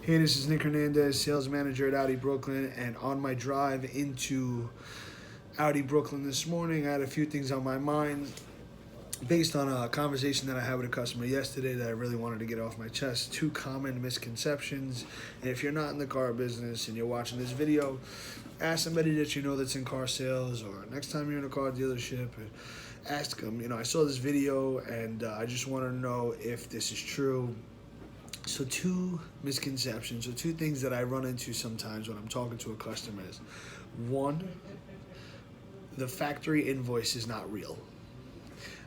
Hey, this is Nick Hernandez, sales manager at Audi Brooklyn, and on my drive into Audi Brooklyn this morning, I had a few things on my mind based on a conversation that I had with a customer yesterday that I really wanted to get off my chest. Two common misconceptions, and if you're not in the car business and you're watching this video, ask somebody that you know that's in car sales, or next time you're in a car dealership, ask them, I saw this video and I just want to know if this is true. So two misconceptions, or two things that I run into sometimes when I'm talking to a customer is, one, the factory invoice is not real.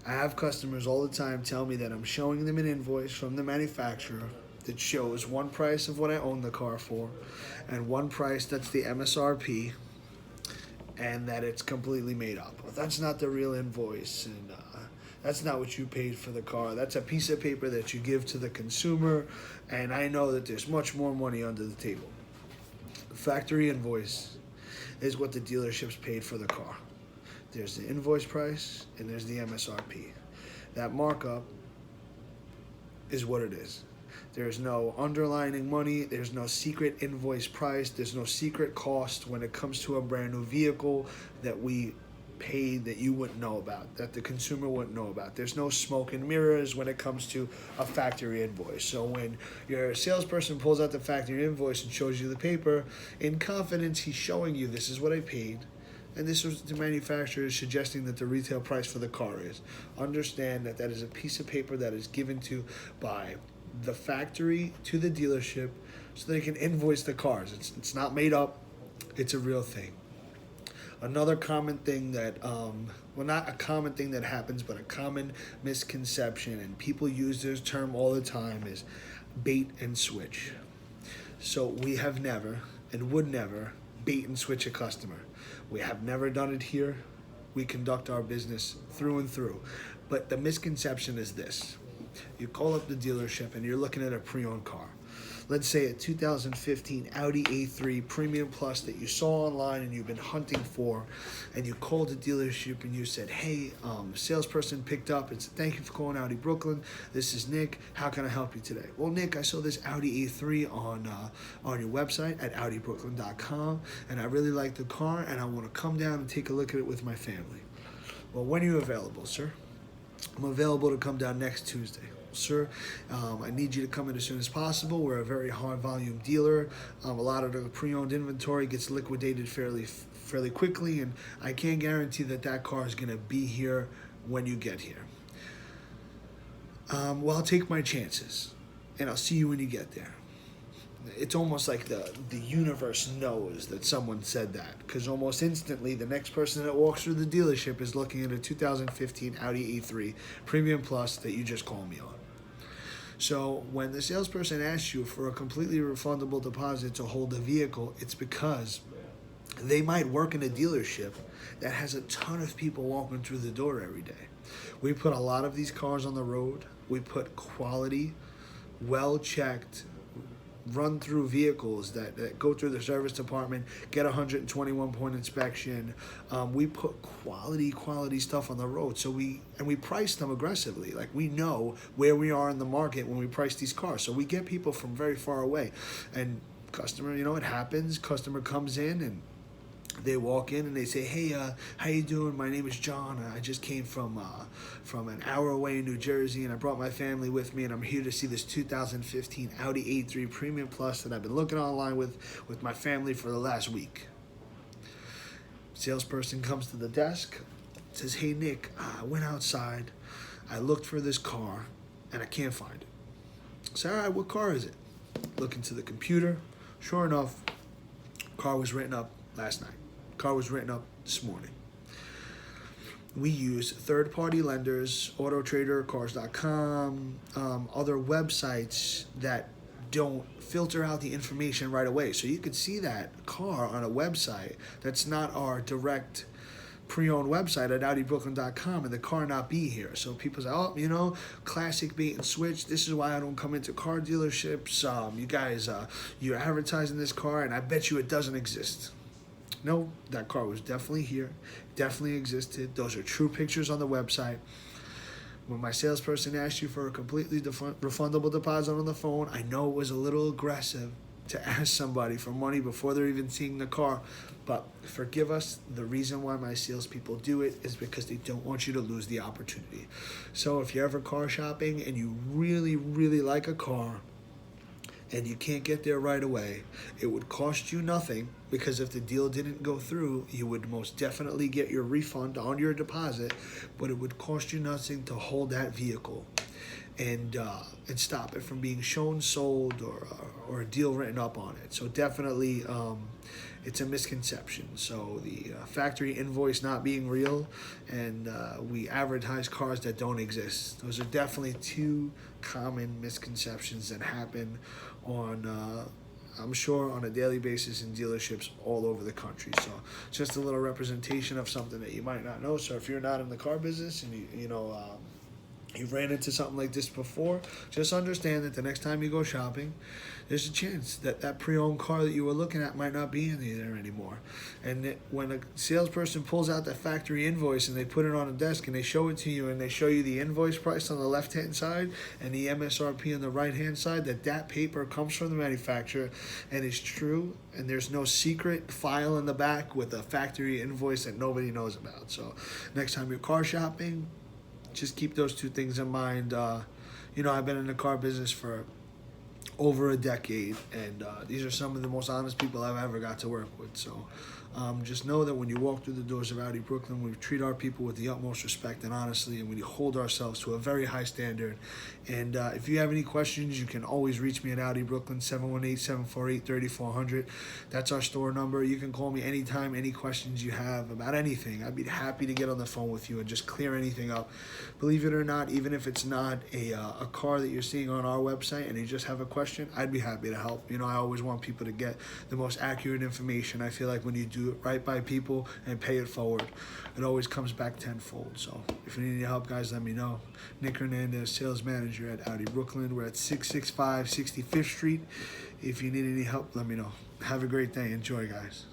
I have customers all the time tell me that I'm showing them an invoice from the manufacturer that shows one price of what I own the car for and one price that's the MSRP, and that it's completely made up. Well, that's not the real invoice, and that's not what you paid for the car. That's a piece of paper that you give to the consumer, and I know that there's much more money under the table. The factory invoice is what the dealerships paid for the car. There's the invoice price and there's the MSRP. That markup is what it is. There's no underlining money. There's no secret invoice price. There's no secret cost when it comes to a brand new vehicle that we paid that you wouldn't know about, that the consumer wouldn't know about. There's no smoke and mirrors when it comes to a factory invoice. So when your salesperson pulls out the factory invoice and shows you the paper, in confidence, he's showing you this is what I paid, and this was the manufacturer is suggesting that the retail price for the car is. Understand that that is a piece of paper that is given to by the factory to the dealership so they can invoice the cars. It's not made up. It's a real thing. Another common thing that, not a common thing that happens, but a common misconception, and people use this term all the time, is bait and switch. So we have never and would never bait and switch a customer. We have never done it here. We conduct our business through and through. But the misconception is this. You call up the dealership and you're looking at a pre-owned car. Let's say a 2015 Audi A3 Premium Plus that you saw online and you've been hunting for, and you called the dealership and you said, hey, salesperson picked up and said, thank you for calling Audi Brooklyn. This is Nick. How can I help you today? Well, Nick, I saw this Audi A3 on your website at AudiBrooklyn.com, and I really like the car, and I want to come down and take a look at it with my family. Well, when are you available, sir? I'm available to come down next Tuesday. Sir, I need you to come in as soon as possible. We're a very high volume dealer. A lot of the pre-owned inventory gets liquidated fairly quickly, and I can't guarantee that that car is going to be here when you get here. Well, I'll take my chances, and I'll see you when you get there. It's almost like the universe knows that someone said that, because almost instantly the next person that walks through the dealership is looking at a 2015 Audi A3 Premium Plus that you just called me on. So when the salesperson asks you for a completely refundable deposit to hold the vehicle, it's because they might work in a dealership that has a ton of people walking through the door every day. We put a lot of these cars on the road. We put quality, well-checked, run-through vehicles that go through the service department, get a 121-point inspection. We put quality stuff on the road. So we price them aggressively. Like, we know where we are in the market when we price these cars. So we get people from very far away. And customer, it happens. Customer comes in and they walk in and they say, hey, how you doing? My name is John. I just came from an hour away in New Jersey, and I brought my family with me, and I'm here to see this 2015 Audi A3 Premium Plus that I've been looking online with my family for the last week. Salesperson comes to the desk, says, hey, Nick, I went outside, I looked for this car, and I can't find it. I say, all right, what car is it? Look into the computer. Sure enough, car was written up last night. Car was written up this morning. We use third-party lenders, AutoTrader, Cars.com, other websites that don't filter out the information right away. So you could see that car on a website that's not our direct pre-owned website at AudiBrooklyn.com, and the car not be here. So people say, oh, classic bait and switch. This is why I don't come into car dealerships. You guys, you're advertising this car, and I bet you it doesn't exist. No, that car was definitely here, definitely existed. Those are true pictures on the website. When my salesperson asked you for a completely refundable deposit on the phone, I know it was a little aggressive, to ask somebody for money before they're even seeing the car. But forgive us, the reason why my salespeople do it is because they don't want you to lose the opportunity. So if you're ever car shopping and you really, really like a car, and you can't get there right away, it would cost you nothing, because if the deal didn't go through, you would most definitely get your refund on your deposit, but it would cost you nothing to hold that vehicle and stop it from being shown, sold, or a deal written up on it. So definitely, it's a misconception. So the factory invoice not being real, and we advertise cars that don't exist. Those are definitely two common misconceptions that happen on, I'm sure, on a daily basis in dealerships all over the country. So just a little representation of something that you might not know. So if you're not in the car business and you ran into something like this before, just understand that the next time you go shopping, there's a chance that that pre-owned car that you were looking at might not be in there anymore. And when a salesperson pulls out the factory invoice and they put it on a desk and they show it to you, and they show you the invoice price on the left-hand side and the MSRP on the right-hand side, that paper comes from the manufacturer and is true, and there's no secret file in the back with a factory invoice that nobody knows about. So next time you're car shopping, just keep those two things in mind. I've been in the car business for over a decade, and these are some of the most honest people I've ever got to work with. So just know that when you walk through the doors of Audi Brooklyn, we treat our people with the utmost respect and honestly, and we hold ourselves to a very high standard. And if you have any questions, you can always reach me at Audi Brooklyn, 718-748-3400. That's our store number. You can call me anytime, any questions you have about anything. I'd be happy to get on the phone with you and just clear anything up. Believe it or not, even if it's not a car that you're seeing on our website and you just have a question, I'd be happy to help. I always want people to get the most accurate information. I feel like when you do it right by people and pay it forward, it always comes back tenfold. So if you need any help, guys, let me know. Nick Hernandez, sales manager at Audi Brooklyn. We're at 665 65th Street. If you need any help, let me know. Have a great day. Enjoy, guys.